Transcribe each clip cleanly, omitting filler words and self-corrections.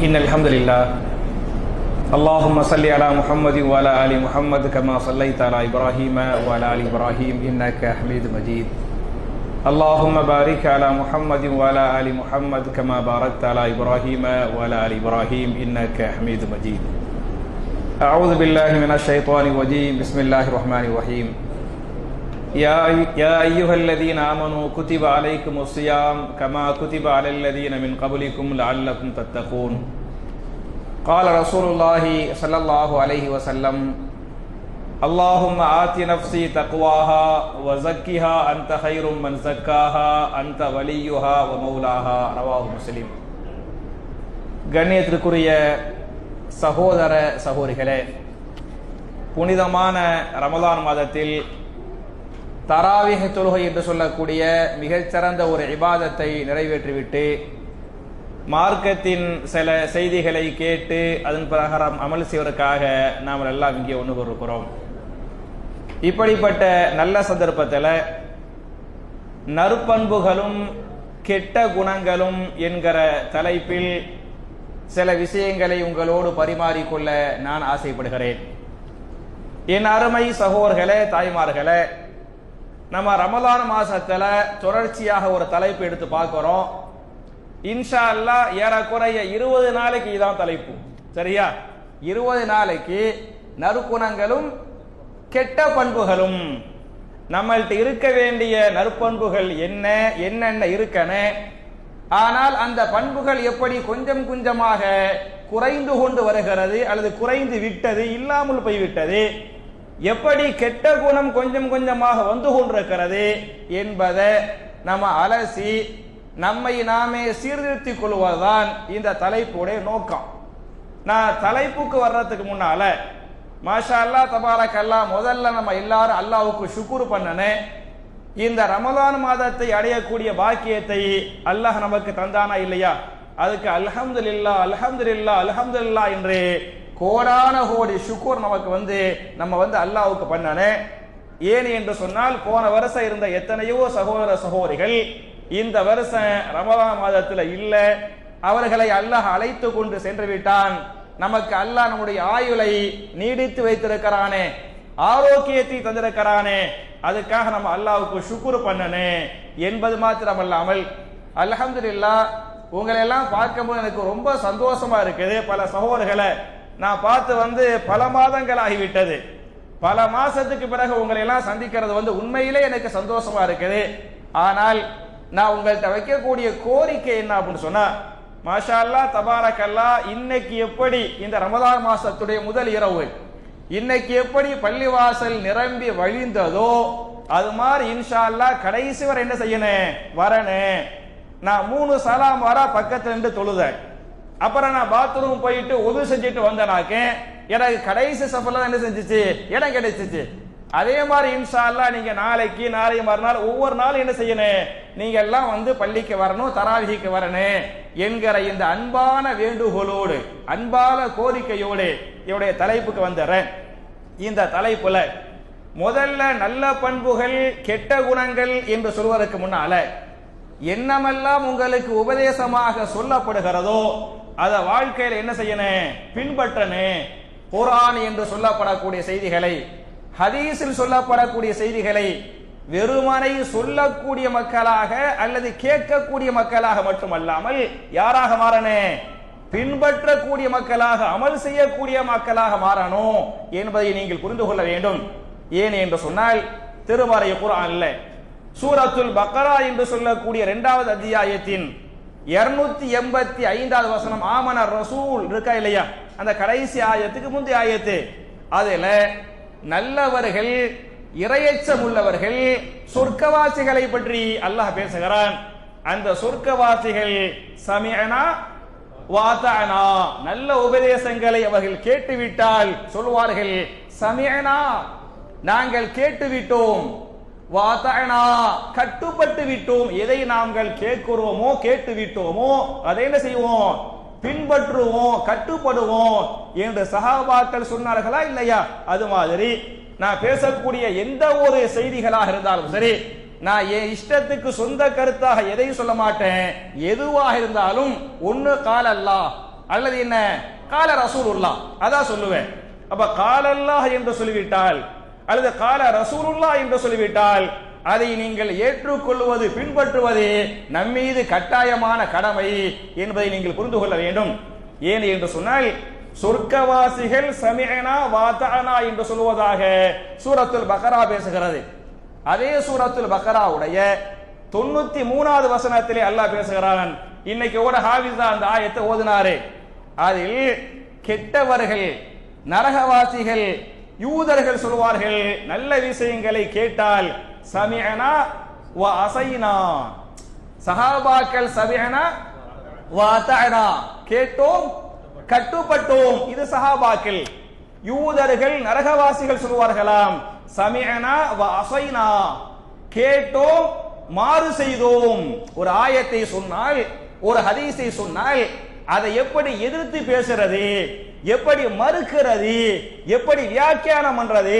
إن الحمد لله اللهم صل على محمد وعلى آل محمد كما صليت على إبراهيم وعلى آل إبراهيم إنك حميد مجيد اللهم بارك على محمد وعلى آل محمد كما باركت على إبراهيم وعلى آل إبراهيم إنك حميد مجيد أعوذ بالله من الشيطان الرجيم بسم الله الرحمن الرحيم يا أيها الذين آمنوا كتب عليكم الصيام كما كتب على الذين من قبلكم لعلكم تتقون قال رسول الله صلى الله عليه وسلم اللهم آت نفسي تقواها وزكها أنت خير من زكاها أنت وليها ومولاها رواه مسلم. கண்ணியத்திற்குரிய சகோதர சகோதரிகளே, புனிதமான ரமலான் மாதத்தில் தராவீஹ் தொழுகை என்று சொல்லக்கூடிய மிகச்சிறந்த ஒரு இபாதத்தை நிறைவேற்றிவிட்டு மார்க்கத்தின் சில செய்திகளை கேட்டு அதன் பிரகாரம் அமல் செய்வதற்காக நாம் எல்லாம் இங்கே ஒன்று கொண்டிருக்கிறோம். இப்படிப்பட்ட நல்ல சந்தர்ப்பத்தில் நற்பண்புகளும் கெட்ட குணங்களும் என்கிற தலைப்பில் சில விஷயங்களை உங்களோடு பரிமாறிக்கொள்ள நான் ஆசைப்படுகிறேன். என் அருமை சகோதரர்களே, தாய்மார்களே, நம்ம ரமலான் மாசத்துல தொடர்ச்சியாக ஒரு தலைப்பு எடுத்து பார்க்கிறோம். இன்ஷா அல்லாஹ் ஏறக்குறைய 20 நாளைக்கு இதான் தலைப்பு. சரியா? 20 நாளைக்கு நற்குணங்களும் கெட்ட பண்புகளும், நம்மள்ட்ட இருக்க வேண்டிய நற்பண்புகள் என்னென்ன இருக்கனே, ஆனால் அந்த பண்புகள் எப்படி கொஞ்சம் கொஞ்சமாக குறைந்து கொண்டு வருகிறது அல்லது குறைந்து விட்டது, இல்லாமல் போய்விட்டது, எப்படி கெட்ட குணம் கொஞ்சம் கொஞ்சமாக வந்து கொண்டிருக்கிறது என்பதை நம்ம அலசி நம்மை நாமே சீர்திருத்திக் கொள்வதுதான் இந்த தலைப்புடைய நோக்கம். நான் தலைப்புக்கு வர்றதுக்கு முன்னால மாஷா அல்லாஹ் தபாரக் அல்லாஹ், முதல்ல நம்ம எல்லாரும் அல்லாஹ்வுக்கு ஷுக்ர் பண்ணனே. இந்த ரமலான் மாதத்தை அடையக்கூடிய பாக்கியத்தை அல்லாஹ் நமக்கு தந்தானா இல்லையா? அதுக்கு அல்ஹம்துலில்லாஹ் அல்ஹம்துலில்லாஹ் அல்ஹம்துலில்லாஹ் என்று கோடான கோடி ஷுக்ர் நமக்கு நம்ம அல்லாஹ்வுக்கு பண்ணனே. ஏன் என்று சொன்னால், போன வருஷம் இருந்த எத்தனையோ சகோதர சகோதரிகள் இந்த வருஷம் ரமலான் மாதத்துல இல்ல, அவர்களை அல்லாஹ் அழைத்து கொண்டு சென்று விட்டான். நமக்கு அல்லாஹ் நம்முடைய ஆயுளை நீடித்து வைத்திருக்கிறானே, ஆரோக்கியத்தை தந்திருக்கிறானே, அதுக்காக நம்ம அல்லாஹ்வுக்கு ஷுக்ர் பண்ணனே என்பது மாத்திரமல்லாமல் அல்ஹம்துலில்லாஹ் உங்களை எல்லாம் பார்க்கும்போது எனக்கு ரொம்ப சந்தோஷமா இருக்குது. பல சகோதரர்களை நான் பார்த்து பல மாதங்கள் ஆகிவிட்டது. பல மாசத்துக்கு பிறகு உங்களை எல்லாம் சந்திக்கிறது உண்மையிலே எனக்கு சந்தோஷமா இருக்குது. ஆனால் நான் உங்கள்கிட்ட வைக்கக்கூடிய கோரிக்கை என்ன அப்படின்னு சொன்னா, மாஷா அல்லாஹ் தபாரக் அல்லாஹ், இன்னைக்கு எப்படி இந்த ரமலான் மாசத்துடைய முதல் இரவு இன்னைக்கு எப்படி பள்ளிவாசல் நிரம்பி வழிந்ததோ, அது மாதிரி இன்ஷா அல்லாஹ் கடைசி வரை என்ன செய்யணும், வரணும். நான் 3 சலாம் வர பக்கத்துல இருந்து தொழுதேன். அப்புறம் நான் பாத்ரூம் போயிட்டு உது செஞ்சுட்டு வந்தேனாக்க எனக்கு கடைசி சஃபர்ல என்ன செஞ்சிச்சு, இடம் கிடைச்சிச்சு. அதே மாதிரி இன்ஷா அல்லாஹ் நீங்க நாளைக்கு நாளை மறுநாள் ஒவ்வொரு நாளும் என்ன செய்யணும், நீங்க எல்லாம் பள்ளிக்கு வரணும், தராவிஹுக்கு வரணும் என்கிற இந்த அன்பான வேண்டுகோளோடு, அன்பான கோரிக்கையோடு என்னுடைய தலைப்புக்கு வந்துடுறேன். இந்த தலைப்புல முதல்ல நல்ல பண்புகள் கெட்ட குணங்கள் என்று சொல்வதற்கு முன்னால என்னமெல்லாம் உங்களுக்கு உபதேசமாக சொல்லப்படுகிறதோ அத வாழ்க்கையில என்ன செய்யணும், பின்பற்றணும். குர்ஆன் என்று சொல்லப்படக்கூடிய செய்திகளை, ஹதீஸில் சொல்லப்படக்கூடிய செய்திகளை வெறுமனை சொல்லக்கூடிய மக்களாக அல்லது கேட்கக்கூடிய மக்களாக மட்டுமல்லாமல் யாராக மாறணும், பின்பற்றக்கூடிய மக்களாக, அமல் செய்யக்கூடிய மக்களாக மாறணும் என்பதை நீங்கள் புரிந்து கொள்ள வேண்டும். ஏன் என்று சொன்னால், திருமறை குர்ஆன்ல சூரத்துல் பக்ரா என்று சொல்லக்கூடிய 2வது அத்தியாயத்தின் 285வது வசனம், ஆமன ரசூல் இருக்கா இல்லையா, அந்த கடைசி ஆயத்துக்கு முந்தைய ஆயத்து, அதுல நல்லவர்கள், இறையச்சம் உள்ளவர்கள், சொர்க்கவாசிகளை பற்றி அல்லாஹ் பேசுகிறான். அந்த சொர்க்கவாசிகள் சமிஅனா வாதஅனா, நல்ல உபதேசங்களை அவர்கள் கேட்டுவிட்டால் சொல்வார்கள், சமிஅனா நாங்கள் கேட்டுவிட்டோம், வாதஅனா கட்டுப்பட்டு விட்டோம். எதை நாங்கள் கேட்கிறோமோ கேட்டுவிட்டோமோ அதை என்ன செய்வோம், பின்பற்றுவோம், கட்டுப்படுவோம் என்று சஹாபாக்கள் சொன்னார்களா இல்லையா? அது மாதிரி நான் பேசக்கூடிய எந்த ஒரு செய்திகளாக இருந்தாலும் சரி, நான் என் இஷ்டத்துக்கு சொந்த கருத்தாக எதையும் சொல்ல மாட்டேன். எதுவாக இருந்தாலும் ஒன்னு கால அல்லாஹ், அல்லது என்ன கால ரசூலுல்லாஹ் அதான் சொல்லுவேன். அப்ப கால அல்லாஹ் என்று சொல்லிவிட்டால் அல்லது கால ரசூலுல்லாஹ் என்று சொல்லிவிட்டால் அதை நீங்கள் ஏற்றுக்கொள்வது பின்பற்றுவது நம்மீது கட்டாயமான கடமை என்பதை நீங்கள் புரிந்து கொள்ள வேண்டும். ஏன் என்று சொன்னால் சொர்க்கவாசிகள் சமிஅனா வாதஅனா என்று சொல்வதாக சூரத்துல் பக்ரா பேசுகிறது. அதே சூரத்துல் பக்ராவுடைய 93வது வசனத்திலே அல்லாஹ் பேசுகிறான். இன்னைக்கு ஓட ஹாஃபிஸா அந்த ஆயத்தை ஓதினாரு. அதில் கெட்டவர்கள் நரகவாசிகள் யூதர்கள் சொல்வார்கள், நல்ல விஷயங்களை கேட்டால் சமிஅனா வ அஸைனா. சஹாபாக்கள் சமிஅனா வ அத்தஅனா கேட்டோம் கட்டுப்பட்டோம், இது சஹாபாக்கள். யூதர்கள் நரகவாசிகள் சொல்வார்களாம் சமிஅனா வ அஸைனா கேட்டோம் மாறு செய்தோம். ஒரு ஆயத்தை சொன்னால் ஒரு ஹதீஸை சொன்னால் அதை எப்படி எதிர்த்து பேசுறது, எப்படி மறுக்கிறது, எப்படி வியாக்கியானம் பண்றது,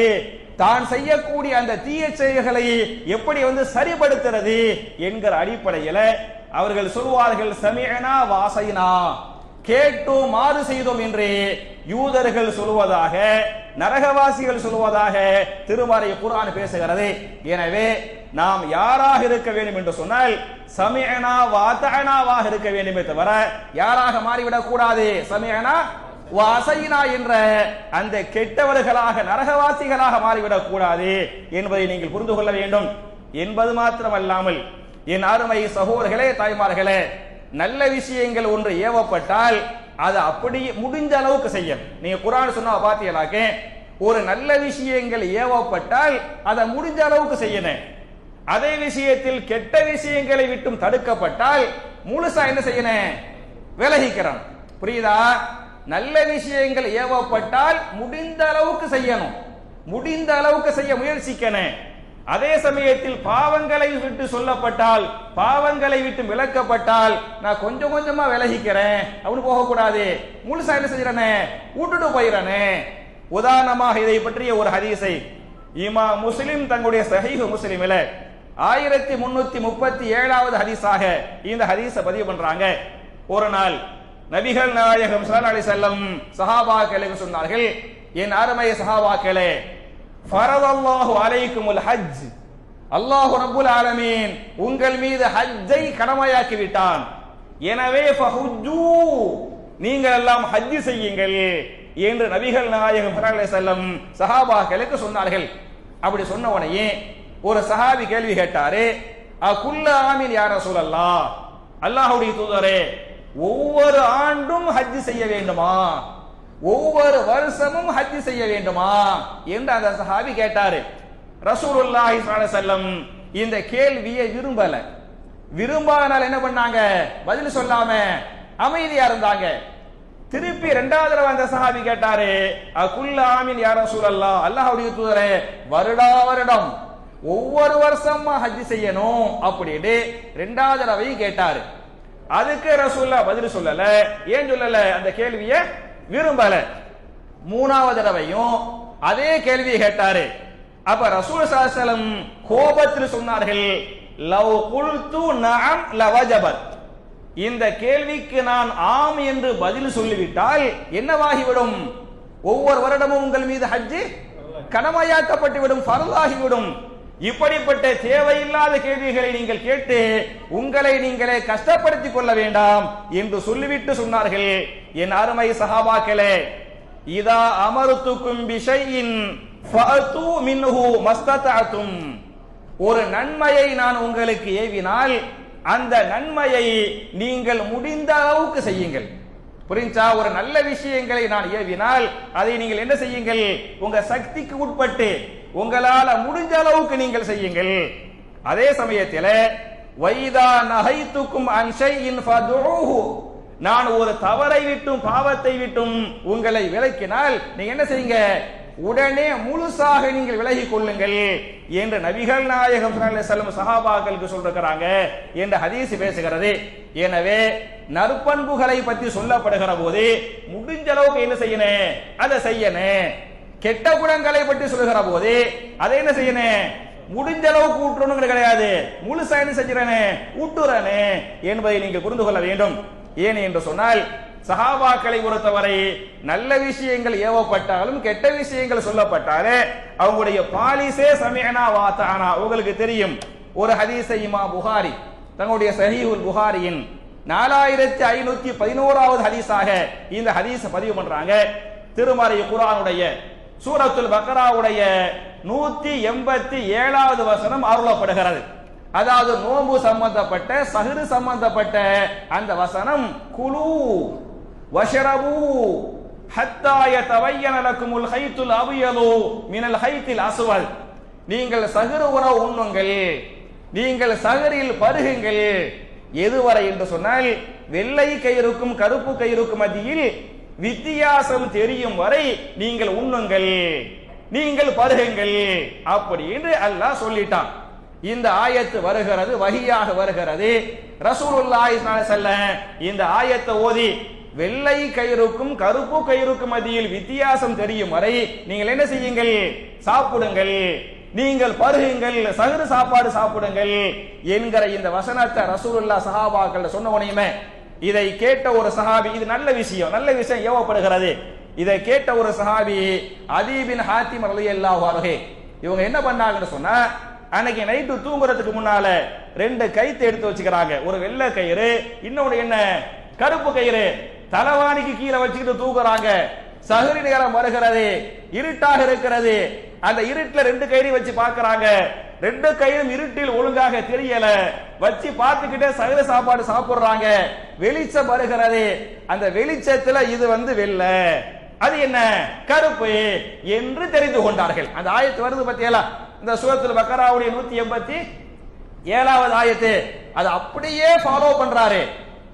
தான் செய்யக்கூடிய அந்த தீய செயல்களை எப்படி சரிபடுத்துறது என்கிற அடிப்படையில் அவர்கள் சொல்வார்கள் சமிஅனா வ அஸைனா கேட்டோம் மாறு செய்தோம் என்று யூதர்கள் சொல்வதாக நரகவாசிகள் சொல்வதாக திருமறை குர்ஆன் பேசுகிறது. எனவே நாம் யாராக இருக்க வேண்டும் என்று சொன்னால் சமிஅனா வ அத்தஅனாவாக இருக்க வேண்டுமே தவிர யாராக மாறிவிடக் கூடாது. சமிஅனா வ அஸைனா என்ற அந்த கெட்டவர்களாக நரகவாசிகளாக மாறிவிடக் கூடாது என்பதை நீங்கள் புரிந்து கொள்ள வேண்டும் என்பது மாத்திரமல்லாமல் என் அருமை சகோதரர்களே தாய்மார்களே, நல்ல விஷயங்கள் ஒன்று ஏவப்பட்டால் அது அப்படி முடிஞ்ச அளவுக்கு செய்யணும். நீங்க குர்ஆன் சொன்னா பாத்தீங்களாக்க ஒரு நல்ல விஷயங்கள் ஏவப்பட்டால் அதை முடிஞ்ச அளவுக்கு செய்யணும். அதே விஷயத்தில் கெட்ட விஷயங்களை விட்டும் தடுக்கப்பட்டால் முழுசா என்ன செய்யணும், விலகிக்கிறோம். புரியுதா? நல்ல விஷயங்கள் ஏவப்பட்டால் முடிந்த அளவுக்கு செய்யணும், முடிந்த அளவுக்கு செய்ய முயற்சிக்கணும். அதே சமயத்தில் பாவங்களை விட்டு சொல்லப்பட்டால் பாவங்களை விட்டு விலக்கப்பட்டால் நான் கொஞ்சம் கொஞ்சமா விலகிக்கிறேன் அப்படின்னு போகக்கூடாது. முழுசா என்ன செய்யறனே விட்டுட்டு போயிடனே. உதாரணமாக இதை பற்றிய ஒரு ஹதீஸை இமாம் முஸ்லிம் தங்களுடைய சஹீஹ் முஸ்லிமில் 1337வது ஹதீஸாக இந்த ஹதீஸை பதிவு பண்றாங்க. ஒரு நாள் நபிகள் நாயகம் ஸல்லல்லாஹு அலைஹி வஸல்லம் சஹாபாக்களுக்கு சொன்னார்கள், என் அருமை சஹாபாக்களே, ஃபரதல்லாஹு அலைக்குமுல் ஹஜ், அல்லாஹ் ரப்புல் ஆலமீன் உங்கள் மீது ஹஜ்ஜை கடமையாக்கி விட்டான். எனவே ஃபஹுஜ்ஜு நீங்கள் எல்லாம் ஹஜ் செய்யுங்கள் என்று நபிகள் நாயகம் ஸல்லல்லாஹு அலைஹி வஸல்லம் சஹாபாக்களுக்கு சொன்னார்கள். அப்படி சொன்ன உடனே ஒரு சஹாபி கேள்வி கேட்டாரு, அகுல்ல ஆமீன் யா ரசூலல்லாஹ், அல்லாஹ்வுடைய தூதரே ஒவ்வொரு ஆண்டும் ஹஜ் செய்ய வேண்டுமா, ஒவ்வொரு வருஷமும் ஹஜ் செய்ய வேண்டுமா என்று அந்த சஹாபி கேட்டாரு. ரசூலுல்லாஹி ஸல்லல்லாஹு அலைஹி வஸல்லம் இந்த கேள்வியை விரும்பாதனால என்ன பண்ணாங்க, பதில் சொல்லாம அமைதியா இருந்தாங்க. திருப்பி இரண்டாவது தடவை அந்த சஹாபி கேட்டாரு, அகுல்ல ஆமீன் யா ரசூலல்லாஹ், அல்லாஹ்வுடைய தூதரே வருடா வருடம் ஒவ்வொரு வருஷமா ஹஜ் செய்யணும் அப்படின்னு இரண்டாவது தடவை கேட்டாரு. அதுக்கு ரசூலுல்லாஹ் பதில் சொல்லல. ஏன் சொல்லல, அந்த கேள்வியை விரும்பல. மூணாவது தடவையும் அதே கேள்வியை கேட்டாரு. அப்ப ரசூல் ஸல்லல்லாஹு அலைஹி வஸல்லம் கோபத்தில் சொன்னார்கள், லவ் குல்து நஅம் லவஜபத், இந்த கேள்விக்கு நான் ஆம் என்று பதில் சொல்லிவிட்டால் என்னவாகிவிடும், ஒவ்வொரு வருடமும் உங்கள் மீது ஹஜ் கடமையாக்கப்பட்டுவிடும், ஃபர்லாகிவிடும். இப்படிப்பட்ட தேவையில்லாத கேள்விகளை நீங்கள் கேட்டு உங்களை நீங்களே கஷ்டப்படுத்திக் கொள்ள வேண்டாம் என்று சொல்லிவிட்டு சொன்னார்கள், என் அருமை சஹாபாக்களே, இதா அமர்துக்கும் பிஷைஇன் ஃபஅது மின்ஹு மஸ்ததஅதும், ஒரு நன்மையை நான் உங்களுக்கு ஏவினால் அந்த நன்மையை நீங்கள் முடிந்த அளவுக்கு செய்யுங்கள். புரிஞ்சா? ஒரு நல்ல விஷயங்களை நான் ஏவினால் அதை நீங்கள் என்ன செய்யுங்கள், உங்க சக்திக்கு உட்பட்டு உங்களால முடிஞ்ச அளவுக்கு நீங்கள் செய்யுங்கள். அதே சமயத்தில் வைதா நஹைதுக்கும் அன் ஷைஇன் ஃபதுஹு, நான் ஒரு தவறை விட்டும் பாவத்தை விட்டும் உங்களை விலக்கினால் நீங்க என்ன செய்யுங்க, உடனே முழுசாக நீங்கள் விலகிக் கொள்ளுங்கள் என்று நபிகள் நாயகம் ஸல்லல்லாஹு அலைஹி வஸல்லம் சஹாபாக்களுக்கு சொல்றாங்க என்ற ஹதீஸ் பேசுகிறது. எனவே நற்பண்புகளை பற்றி சொல்லப்படுகிற போது முடிஞ்ச அளவுக்கு என்ன செய்யணும், அதை செய்யணும். கெட்ட குணங்களை பற்றி சொல்லுகிற போது அதை என்ன செய்யணும், முடிஞ்ச அளவுக்கு ஊற்றணும் கிடையாது, முழுசா என்ன செஞ்சிடனே ஊட்டுறனே என்பதை நீங்கள் புரிந்து கொள்ள வேண்டும். ஏன் என்று சொன்னால் சஹாபாக்களை பொறுத்தவரை நல்ல விஷயங்கள் ஏவப்பட்டாலும் கெட்ட விஷயங்கள் சொல்லப்பட்டாலே அவங்களுடைய பாலிசே சமிஅனா வ அதானா. உங்களுக்கு தெரியும், ஒரு ஹதீஸை இமாம் புகாரி தங்களுடைய சஹீஹுல் புகாரியின் 4511வது ஹதீஸாக இந்த ஹதீஸை பதிவு பண்றாங்க. திருமறை குர்ஆனுடைய சூரத்துல் பக்ராவுடைய 187வது வசனம் அருளப்படுகிறது. அதாவது நோன்பு சம்பந்தப்பட்ட சஹ்ரு சம்பந்தப்பட்ட அந்த வசனம், குலு வஷ்ரபு ஹத்தா யதபய்யன லக்குமுல் ஹைத்துல் அப்யது மினல் ஹைத்தில் அஸ்வத். நீங்கள் சஹ்ரு உணவு உண்ணுங்கள், நீங்கள் சஹரில் பருகுங்கள். எதுவரை என்று சொன்னால், வெள்ளை கயிறுக்கும் கருப்பு கயிறுக்கும் மத்தியில் வித்தியாசம் தெரியும் வரை நீங்கள் உண்ணுங்கள், நீங்கள் பருகுங்கள் அப்படி என்று அல்லாஹ் சொல்லிட்டான். இந்த ஆயத்து வருகிறது, வஹியாக வருகிறது. ரசூலுல்லாஹி ஸல்லல்லாஹு அலைஹி வஸல்லம் இந்த ஆயத்தை ஓதி வெள்ளை கயிறுக்கும் கருப்பு கயிறுக்கும் மத்தியில் வித்தியாசம் தெரியும் வரை நீங்கள் என்ன செய்யுங்கள், சாப்பிடுங்கள், நீங்கள் பருகுங்கள், சஹ்ரு சாப்பாடு சாப்பிடுங்கள் என்கிற இந்த வசனத்தை ரசூலுல்லாஹ் சஹாபாக்கள் சொன்ன உடனே இதை கேட்ட ஒரு சஹாபி, இது நல்ல விஷயம், நல்ல விஷயம் ஏவப்படுகிறது. இதை கேட்ட ஒரு சஹாபி அதீ பின் ஹாத்திம் ரலியல்லாஹு அன்ஹு, இவங்க என்ன பண்ணாங்கன்னு சொன்னா, அன்னைக்கு நைட்டு தூங்குறதுக்கு முன்னால 2 கயிறு எடுத்து வச்சுக்கிறாங்க. ஒரு வெள்ளை கயிறு, இன்னொரு என்ன கருப்பு கயிறு. தலவாணிக்கு கீழே வச்சுக்கிட்டு தூங்குறாங்க. சஹ்ரி நேரம் வருகிறது, இருட்டாக இருக்கிறது. அந்த இருட்டுல 2 கயிறு வச்சு பார்க்கறாங்க. 2 கயிறும் இருட்டில் ஒழுங்காக தெரியல. வச்சு பார்த்துக்கிட்டே சஹ்ரு சாப்பாடு சாப்பிடுறாங்க. வெளிச்சம் வருகிறது. அந்த வெளிச்சத்துல இது வெள்ளை, அது என்ன கருப்பு என்று தெரிந்து கொண்டார்கள். அந்த ஆயத்து வருது பத்தியலா, இந்த சூரத்துல் பக்ராவுடைய 187வது ஆயத்து. அது அப்படியே ஃபாலோ பண்றாரு.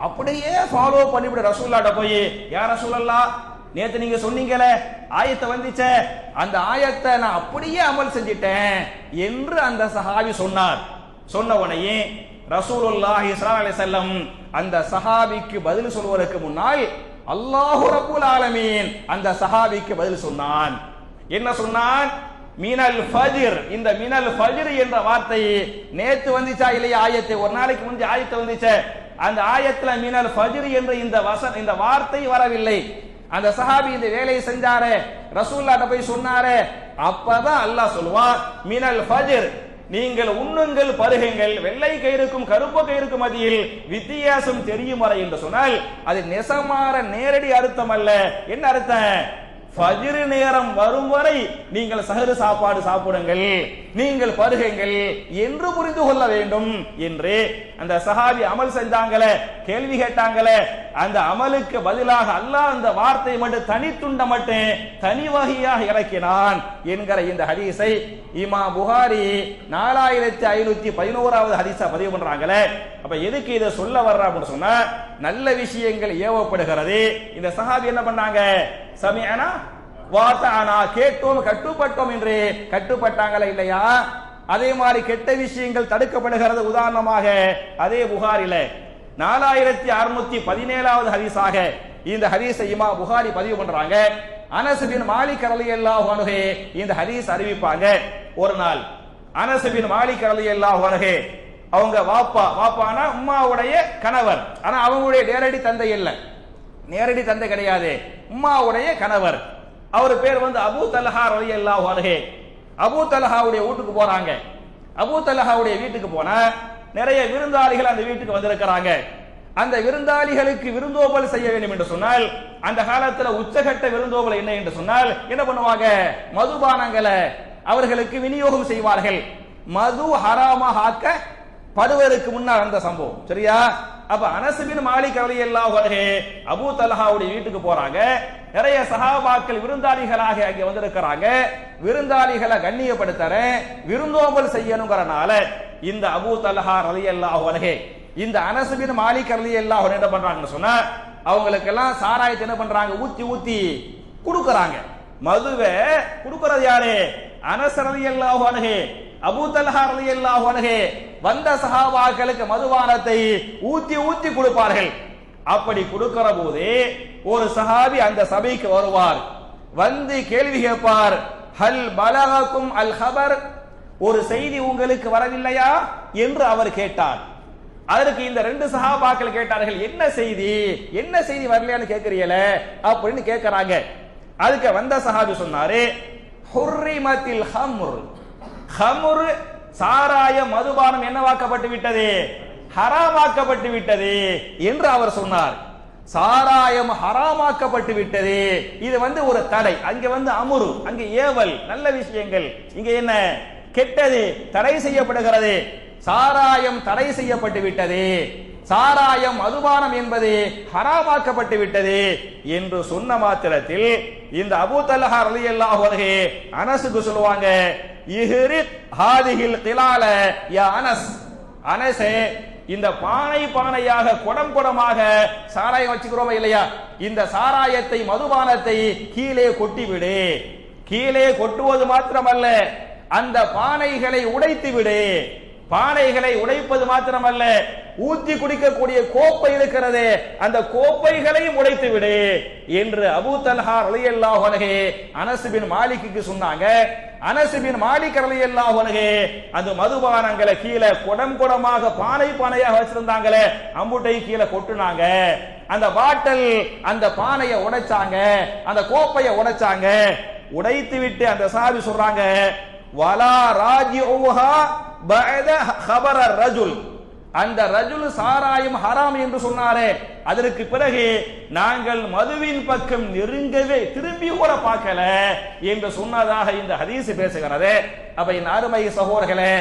அப்படியே ஃபாலோ பண்ணிவிட ரசூலுல்லாஹ்ட்ட போய், யா ரசூலல்லாஹ், நேத்து நீங்க சொன்னீங்களே ஆயத்தை வந்துச்சே, அந்த ஆயத்தை நான் அப்படியே அமல் செஞ்சிட்டேன் என்று அந்த சஹாபி சொன்னார். சொன்ன உடனே ரசூலுல்லாஹி ஸல்லல்லாஹு அலைஹி வஸல்லம் அந்த சஹாபிக்கு பதில் சொல்வதற்கு முன்னால் அல்லாஹு ரப்புல் ஆலமீன் அந்த சஹாபிக்கு பதில் சொன்னான். என்ன சொன்னான்? மினல் ஃபஜ்ர். இந்த மினல் ஃபஜ்ர் என்ற வார்த்தை நேத்து வந்துச்சா இல்லையா ஆயத்தை, ஒரு நாளைக்கு முந்தைய ஆயத்தை வந்துச்சே, அந்த ஆயத்துல மினல் ஃபஜ்ர் என்ற இந்த வார்த்தை வரவில்லை. அந்த சஹாபி இந்த வேலையை செஞ்சாரு, ரசூலுல்லாஹ்ட்ட போய் சொன்னாரு. அப்பதான் அல்லாஹ் சொல்வான், மினல் ஃபஜ்ர், நீங்கள் உண்ணுங்கள் பருகுங்கள், வெள்ளை கயிறுக்கும் கருப்பு கயிறுக்கும் மத்தியில் வித்தியாசம் தெரியும் வரை என்று சொன்னால் அது நெசமாற நேரடி அர்த்தம் அல்ல. என்ன அர்த்தம்? ஃபஜ்ர் நேரம் வரும் வரை நீங்கள் சஹ்ரு சாப்பாடு சாப்பிடுங்கள், நீங்கள் பருகுங்கள் என்று புரிந்து கொள்ள வேண்டும் என்று அந்த சஹாபி அமல் செஞ்சாங்களே, கேள்வி கேட்டாங்களே, அந்த அமலுக்கு பதிலாக அல்லாஹ் அந்த வார்த்தை மட்டும் தனித்துண்ட மட்டும் தனி வகையாக இறக்கினான் என்கிற இந்த ஹதீஸை இமாம் புகாரி 4511வது ஹதீஸா பதிவு பண்றாங்களே. அப்ப எதுக்கு இதை சொல்ல வர்றா அப்படின்னு சொன்னா, நல்ல விஷயங்கள் ஏவப்படுகிறது. இந்த சஹாபி என்ன பண்ணாங்க? சமிஅனா வாதஅனா, கேட்டோம் கட்டுப்பட்டோம் என்று கட்டுப்பட்டாங்களா இல்லையா? அதே மாதிரி கெட்ட விஷயங்கள் தடுக்கப்படுகிறது. உதாரணமாக அதே புகாரில 4617வது ஹதீஸாக இந்த ஹதீஸை இமாம் புகாரி பதிவு பண்றாங்க. அனஸ் பின் மாலிக் ரலியல்லாஹு அன்ஹு இந்த ஹதீஸ் அறிவிப்பாங்க. ஒரு நாள் அனஸ் பின் மாலிக் ரலியல்லாஹு அன்ஹு, அவங்க வாப்பானா உம்மாவுடைய கணவர், ஆனா அவங்களுடைய நேரடி தந்தை இல்லை, நேரடி தந்தை கிடையாது, உம்மாவுடைய கணவர். அவர் பேர் அபூ தல்ஹா ரலியல்லாஹு அன்ஹு. அபூ தல்ஹாவுடைய வீட்டுக்கு போறாங்க. அபூ தல்ஹாவுடைய வீட்டுக்கு போனா நிறைய விருந்தாளிகள் அந்த வீட்டுக்கு வந்திருக்கிறாங்க. அந்த விருந்தாளிகளுக்கு விருந்தோம்பல் செய்ய வேண்டும் என்று சொன்னால், அந்த காலத்துல உச்சகட்ட விருந்தோம்பல் என்ன என்று சொன்னால் என்ன பண்ணுவாங்க? மதுபானங்களை அவர்களுக்கு விநியோகம் செய்வார்கள். மது ஹராமாக ஆக்க படுவதற்கு முன்னால் அந்த சம்பவம், சரியா? அப்ப அனஸ் பின் மாலிக் ரலியல்லாஹு அன்ஹு அபூ தல்ஹாவுடைய வீட்டுக்கு போறாங்க. நிறைய சஹாபாக்கள் விருந்தாளிகளாக அங்கே வந்திருக்கிறாங்க. விருந்தாளிகளை கண்ணியப்படுத்துற விருந்தோம்பல் செய்யணுங்கிறனால இந்த அபூ தல்ஹா ரலியல்லாஹு அன்ஹு இந்த அனஸ் பின் மாலிக் ரலியல்லாஹு அன்ஹு என்ன பண்றாங்கன்னு சொன்னா, அவங்களுக்கு எல்லாம் சாராயத்தை என்ன பண்றாங்க? ஊத்தி ஊத்தி குடுக்கறாங்க. மதுவை குடுக்கறது யாரு? அனஸ் ரலியல்லாஹு அன்ஹு. அபூ தல்ஹா ரலியல்லாஹு அன்ஹு வந்த சஹாபாக்களுக்கு மதுபானத்தை ஊத்தி ஊத்தி கொடுப்பார்கள். அப்படி கொடுக்கிற போது ஒரு சஹாபி அந்த சபைக்கு வருவார், வந்து கேள்வி கேட்பார். ஹல் பலகக்கும் அல் ஹபர், ஒரு செய்தி உங்களுக்கு வரவில்லையா என்று அவர் கேட்டார். அதற்கு இந்த ரெண்டு சஹாபாக்கள் கேட்டார்கள், என்ன செய்தி, என்ன செய்தி வரலையான்னு கேட்கறீல அப்படின்னு கேட்கறாங்க. அதுக்கு வந்த சஹாபி சொன்னாரு, ஹுர்ரிமத்தில் ஹம்ர், ஹம்ர் சாராய மதுபானம் என்னவாக்கப்பட்டு விட்டது, ஹராமாக்கப்பட்டு விட்டது என்று அவர் சொன்னார். சாராயம் ஹராமாக்கப்பட்டு விட்டது, இது ஒரு தடை. அங்க அமுரு, அங்க ஏவல், நல்ல விஷயங்கள். இங்க என்ன, கெட்டது தடை செய்யப்படுகிறது. சாராயம் தடை செய்யப்பட்டு விட்டது, சாராயம் மதுபானம் என்பது ஹராமாக்கப்பட்டு விட்டது என்று சொன்ன மாத்திரத்தில் இந்த அபூ தல்ஹா ரலியல்லாஹு அன்ஹு அனஸுக்கு சொல்லுவாங்க, இஹ்ரித் ஹாதிஹில் கிலால யா அனஸ், அனஸே இந்த பானை பானையாக குடம் குடமாக சாராயம் வச்சுக்கிறோமா இல்லையா, இந்த சாராயத்தை மதுபானத்தை கீழே கொட்டிவிடு. கீழே கொட்டுவது மாத்திரமல்ல, அந்த பானைகளை உடைத்து விடு. பானைகளை உடைப்பது மாத்திரமல்ல, ஊத்தி குடிக்கக்கூடிய கோப்பை இருக்கிறது, அந்த கோப்பைகளையும் உடைத்து விடு என்று அபூ தல்ஹா ரலியல்லாஹு அன்ஹு அனஸ் பின் மாலிக்கு சொன்னாங்க. அனஸ் பின் மாலிக் ரலியல்லாஹு அன்ஹு அந்த மதுபானங்களை கீழே குடம் குடமாக பானை பானையாக வச்சிருந்தாங்களே, அம்புட்டை கீழே கொட்டுனாங்க. அந்த பாட்டில் அந்த பானையை உடைச்சாங்க, அந்த கோப்பையை உடைச்சாங்க. உடைத்து விட்டு அந்த சாபி சொல்றாங்க, வலா ராஜிஊஹா பஅத ஹபர ரஜுல், அந்த ரஜுல் சாராயம் ஹராம் என்று சொன்னாரே, அதற்கு பிறகு நாங்கள் மதுவின் பக்கம் நெருங்கவே திரும்பி கூட பார்க்கல என்று சொன்னதாக இந்த ஹதீஸ் பேசுகிறது. அப்ப என் அருமை சகோதரர்களே,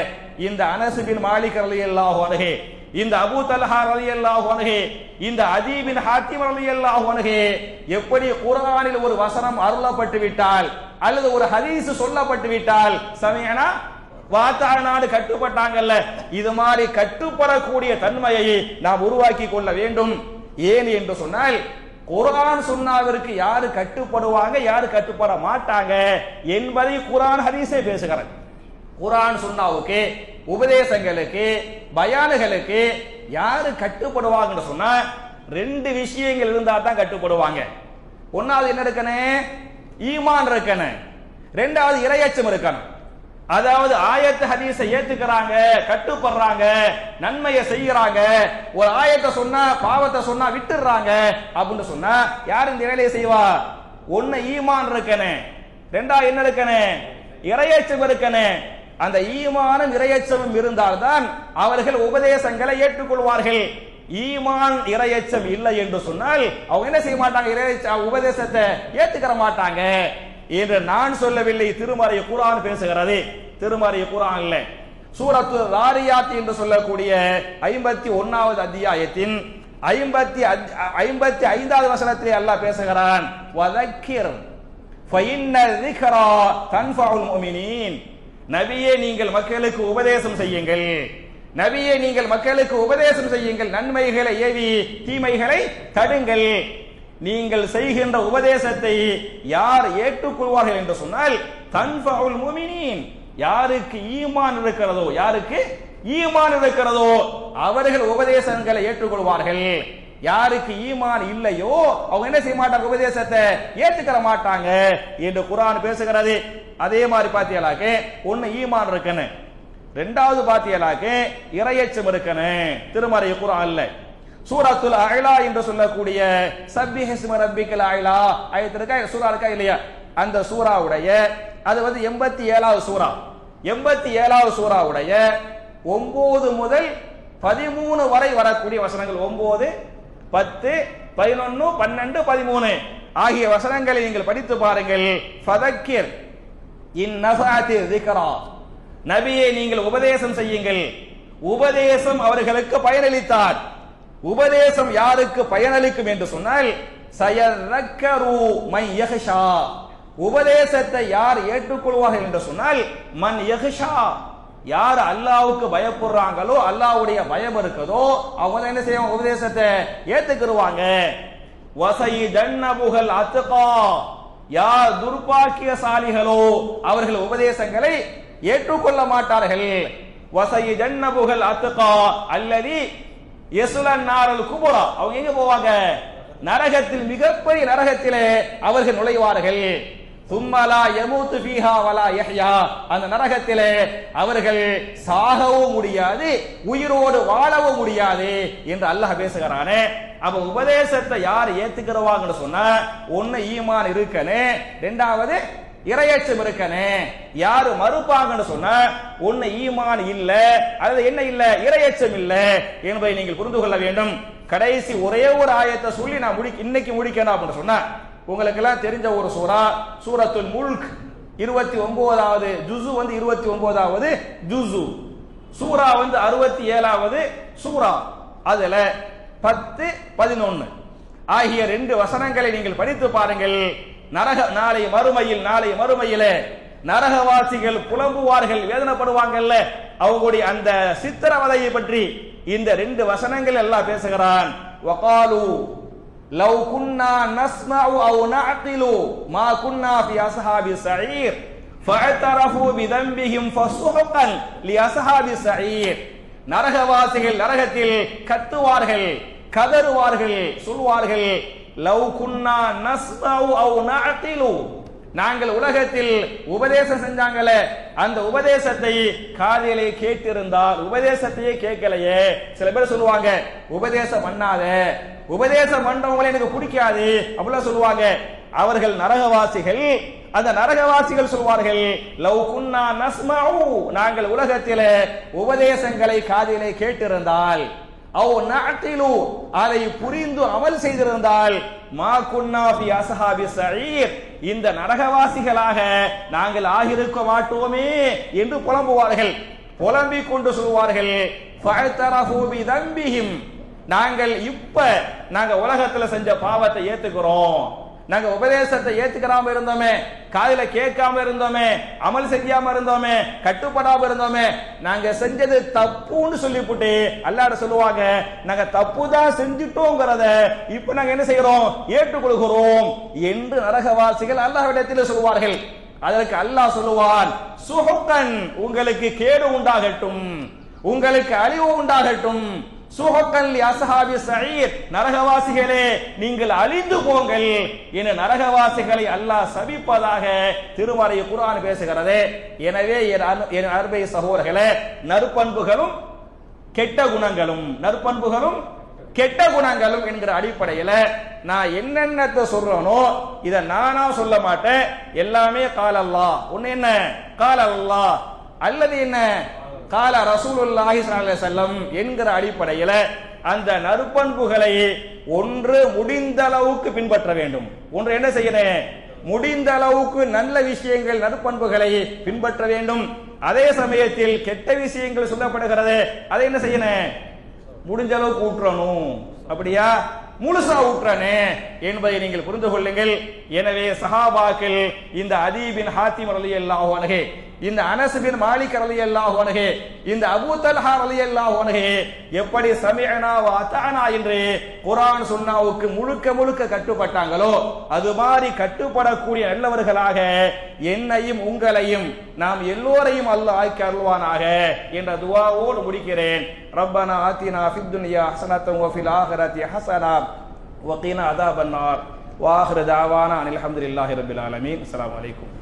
இந்த அனஸ் பின் மாலிக் ரலியல்லாஹு அன்ஹு, இந்த அபூ தல்ஹா ரலியல்லாஹு அன்ஹு, இந்த அதீ பின் ஹாத்திம் ரலியல்லாஹு அன்ஹு எப்படி குர்ஆனில் ஒரு வசனம் அருளப்பட்டு விட்டால் அல்லது ஒரு ஹதீஸ் சொல்லப்பட்டு விட்டால் சமயனா வாத்தானாடு கட்டுப்பட்டாங்கல்ல, இது மாதிரி கட்டுப்படக்கூடிய தன்மையை நாம் உருவாக்கி கொள்ள வேண்டும். ஏன் என்று சொன்னால், குர்ஆன் சுன்னாவிற்கு யாரு கட்டுப்படுவாங்க, யாரு கட்டுப்பட மாட்டாங்க என்பதை குர்ஆன் ஹதீஸே பேசுகிறது. குர்ஆன் சுன்னாவுக்கு, உபதேசங்களுக்கு, பயானுகளுக்கு யாரு கட்டுப்படுவாங்கன்னு சொன்னா ரெண்டு விஷயங்கள் இருந்தா தான் கட்டுப்படுவாங்க. ஒன்னாவது என்ன இருக்கணும், ஈமான் இருக்கணும். ரெண்டாவது இறையச்சம் இருக்கணும். அதாவது ஆயத்து ஹதீஸை ஏத்துக்கிறாங்க, கட்டுப்படுறாங்க, நன்மையை செய்யறாங்க. ஒரு ஆயத்தை சொன்னா பாவத்தை சொன்னா விட்டுறாங்க அப்படின்னு சொன்னா யார் இந்த வேலையை செய்வா? ஒன்னு ஈமான் இருக்கணும், ரெண்டாவது என்ன இருக்கணும், இறையச்சம் இருக்கணும். அந்த ஈமானும் இறையச்சமும் இருந்தால்தான் அவர்கள் உபதேசங்களை ஏற்றுக்கொள்வார்கள். ஈமான் இறையச்சம் இல்லை என்று சொன்னால் அவங்க என்ன செய்ய மாட்டாங்க, உபதேசத்தை ஏத்துக்கிற மாட்டாங்க என்று நான் சொல்லவில்லை, திருமறை குர்ஆன் பேசுகிறது. திருமறை குர்ஆன் இல்ல, சூரத்து ராரியாத் என்று சொல்லக்கூடிய 51வது அத்தியாயத்தின் 55வது வசனத்திலே அல்லாஹ் பேசுகிறான், வதக்கிர் ஃபஇன்ன ذிக்ரா தன்ஃபஉல் முஃமினீன். நபியே நீங்கள் மக்களுக்கு உபதேசம் செய்யுங்கள், நபியே நீங்கள் மக்களுக்கு உபதேசம் செய்யுங்கள், நன்மைகளை ஏவி தீமைகளை தடுங்கள். நீங்கள் செய்கின்ற உபதேசத்தை யார் ஏற்றுக்கொள்வார்கள் என்று சொன்னால் தன்ஃபஉல் முஃமினீன், யாருக்கு ஈமான் இருக்கிறதோ, யாருக்கு ஈமான் இருக்கிறதோ அவர்கள் உபதேசங்களை ஏற்றுக்கொள்வார்கள். யாருக்கு ஈமான் இல்லையோ அவங்க என்ன செய்ய மாட்டாங்க, உபதேசத்தை ஏற்றுக்கிற மாட்டாங்க என்று குர்ஆன் பேசுகிறது. அதே மாதிரி பாத்தியலாக்க ஒன்னு ஈமான் இருக்கணும், ரெண்டாவது பாத்தியலாக்க இறையச்சம் இருக்கணும். திருமறை குர்ஆன்ல சூரத்துல் அலா என்று சொல்லக்கூடிய சப்பிஹிஸ்ம ரப்பிக்கல் அலா ஆயத்திற்கா சூரா இருக்கா இல்லையா, அந்த சூராவுடைய அது 87வது சூரா, 87வது சூராவுடைய 9 முதல் 13 வரை வரக்கூடிய வசனங்கள், 9, 10, 11, 12, 13 ஆகிய வசனங்களை நீங்கள் படித்து பாருங்கள். ஃபதக்கிர் இன் நஃபஅத்தி ذிக்ரா, நபியே நீங்கள் உபதேசம் செய்யுங்கள், உபதேசம் அவர்களுக்கு பயனளித்தார். உபதேசம் யாருக்கு பயனளிக்கும் என்று சொன்னால் சயذكரு மன் யஹ்ஷா, உபதேசத்தை யார் ஏற்றுக்கொள்வார்கள் என்று சொன்னால் மன் யஹ்ஷா, யார் அல்லாஹ்வுக்கு பயப்படுறாங்களோ, அல்லாஹ்வுடைய பயம் இருக்குதோ அவங்க என்ன செய்வாங்க, உபதேசத்தை ஏத்துக்குருவாங்க. வஸைதன்னபுல் அத்கா, யார் துர்பாக்கியசாலிகளோ அவர்கள் உபதேசங்களை ஏற்றுக்கொள்ள மாட்டார்கள். வஸைதன்னபுல் அத்கா அல்லதி யஸ்லன் நாரல் குபரா, அவங்க எங்க போவாங்க, நரகத்தில் மிகப்பெரிய நரகத்திலே அவர்கள் நுழைவார்கள். சும்மலா யமூத்து ஃபீஹா வலா யஹ்யா, அந்த நரகத்திலே அவர்கள் சாகவும் முடியாது உயிரோடு வாழவும் முடியாது என்று அல்லாஹ் பேசுகிறானே. அப்ப உபதேசத்தை யார் ஏத்துக்கிறவாங்கன்னு சொன்னா ஒன்னு ஈமான் இருக்கனே, ரெண்டாவது இறையச்சம் இருக்கனே. யாரு மறுப்பாங்கன்னு சொன்னா ஒன்னு ஈமான் இல்ல, அல்லது என்ன இல்ல, இறையச்சம் இல்ல என்பதை நீங்கள் புரிந்து கொள்ள வேண்டும். கடைசி ஒரே ஒரு ஆயத்தை சொல்லி நான் இன்னைக்கு முடிக்கணும் அப்படின்னு சொன்னா, உங்களுக்கு எல்லாம் தெரிஞ்ச ஒரு சூரா சூரத்துல் முல்க் 29வது ஜுசு 29வது ஜுசு, சூரா 67வது சூரா. அதுல 10, 11 ஆகிய 2 வசனங்களை நீங்கள் படித்து பாருங்கள். நாளை மறுமையிலே நரகவாசிகள் புலம்புவார்கள், வேதனைப்படுவாங்கல்ல, அவங்களுடைய அந்த சித்திரவதையை பற்றி இந்த 2 வசனங்கள் எல்லாம் பேசுகிறான். வகாலு லவ் குன்னா நஸ்மஉ அவ் நஅகிலு மா குன்னா ஃபி அஸ்ஹாபி ஸஈர் ஃபஅதரஃபு பிதம்பிஹிம் ஃபஸுஹ்கன் லி அஸ்ஹாபி ஸஈர். நரகவாசிகள் நரகத்தில் கத்துவார்கள், கதறுவார்கள், சொல்வார்கள், லவ் குன்னா நஸ்மஉ அவ் நஅகிலு, நாங்கள் உலகத்தில் உபதேசம் செஞ்சாங்களே அந்த உபதேசத்தை காதிலே கேட்டிருந்தால், உபதேசத்தையே கேட்கலையே. சில பேர் சொல்லுவாங்க உபதேசம் பண்ணாத, உபதேசம் பண்றவங்களை எனக்கு பிடிக்காது அப்படிலாம் சொல்லுவாங்க. அவர்கள் நரகவாசிகள். அந்த நரகவாசிகள் சொல்வார்கள், லவ் குன்னா நஸ்மஉ, நாங்கள் உலகத்திலே உபதேசங்களை காதிலே கேட்டிருந்தால், அவ் நஅகிலு, அதை புரிந்து அமல் செய்திருந்தால், மா குன்னா ஃபி அஸ்ஹாபி ஸஈர், இந்த நரகவாசிகளாக நாங்கள் ஆகியிருக்க மாட்டோமே என்று புலம்புவார்கள். புலம்பிக் கொண்டு சொல்வார்கள், ஃபஅதரஃபு பிதம்பிஹிம், நாங்க உலகத்துல செஞ்ச பாவத்தை ஏத்துக்கிறோம், நாங்க உபதேசத்தை ஏத்துக்கிறாம இருந்தோமே, காதுல கேட்காம இருந்தோமே, அமல் செய்யாம இருந்தோமே, கட்டுப்படாம இருந்தோமே, நாங்க செஞ்சது தப்புன்னு சொல்லிவிட்டு அல்லாஹ் சொல்லுவாங்க, நாங்க தப்பு தான் செஞ்சுட்டோங்கிறத இப்ப நாங்க என்ன செய்யறோம், ஏற்றுக்கொள்கிறோம் என்று நரகவாசிகள் அல்லாஹ்விடத்தில் சொல்வார்கள். அதற்கு அல்லாஹ் சொல்லுவான், சுஹுக்கன், உங்களுக்கு கேடு உண்டாகட்டும், உங்களுக்கு அழிவு உண்டாகட்டும், சுஹுக்கன் லி அஸ்ஹாபி ஸஈர், நரகவாசிகளே நீங்கள் அழிந்து போங்கள் என நரகவாசிகளை அல்லாஹ் சபிப்பதாக திருமறை குர்ஆன் பேசுகிறது. எனவே என் அருமை சகோதரர்களே, நற்பண்புகளும் கெட்ட குணங்களும் என்கிற அடிப்படையில் நான் என்னென்னத்தை சொல்றேனோ இதை நானா சொல்ல மாட்டேன், எல்லாமே கால அல்லாஹ். ஒன்னு என்ன, கால அல்லாஹ், அல்லது என்ன, கால ரசூலுல்லாஹி ஸல்லல்லாஹு அலைஹி வஸல்லம் என்கிற அடிப்படையில் அந்த நற்பண்புகளை ஒன்று முடிந்த அளவுக்கு பின்பற்ற வேண்டும். ஒன்று என்ன செய்யணும், முடிந்த அளவுக்கு நல்ல விஷயங்கள் நற்பண்புகளை பின்பற்ற வேண்டும். அதே சமயத்தில் கெட்ட விஷயங்கள் சொல்லப்படுகிறது, அதை என்ன செய்யணும், முடிஞ்ச அளவுக்கு ஊற்றணும். அப்படியா, முழுசா ஊற்றனே என்பதை நீங்கள் புரிந்து கொள்ளுங்கள். எனவே சஹாபாக்கள் இந்த அதீ பின் ஹாத்திம் ரலியல்லாஹு அன்ஹு, இந்த அனஸ் பின் மாலிக் ரலியல்லாஹு அன்ஹு, இந்த அபூ தல்ஹா ரலியல்லாஹு அன்ஹு எப்படி சமிஅனா வ அதானா என்று குர்ஆன் சுன்னாவுக்கு முழுக்க கட்டுப்பட்டாங்களோ அது மாதிரி கட்டுப்படக்கூடிய நல்லவர்களாக என்னையும் உங்களையும் நாம் எல்லோரையும் அல்லாஹ் ஆக்கி அருள்வானாக என்ற துஆவோடு முடிக்கிறேன். ரப்பனா ஆத்தினா ஃபித் துன்யா ஹஸனத்தன் வ ஃபில் ஆখিরাতি ஹஸனா வ கினா அஸாபன் நார் வ ஆகிரு தஅவானா அனில் ஹம்துலில்லாஹி ரப்பில் ஆலமீன். அஸ்ஸலாமு அலைக்கும்.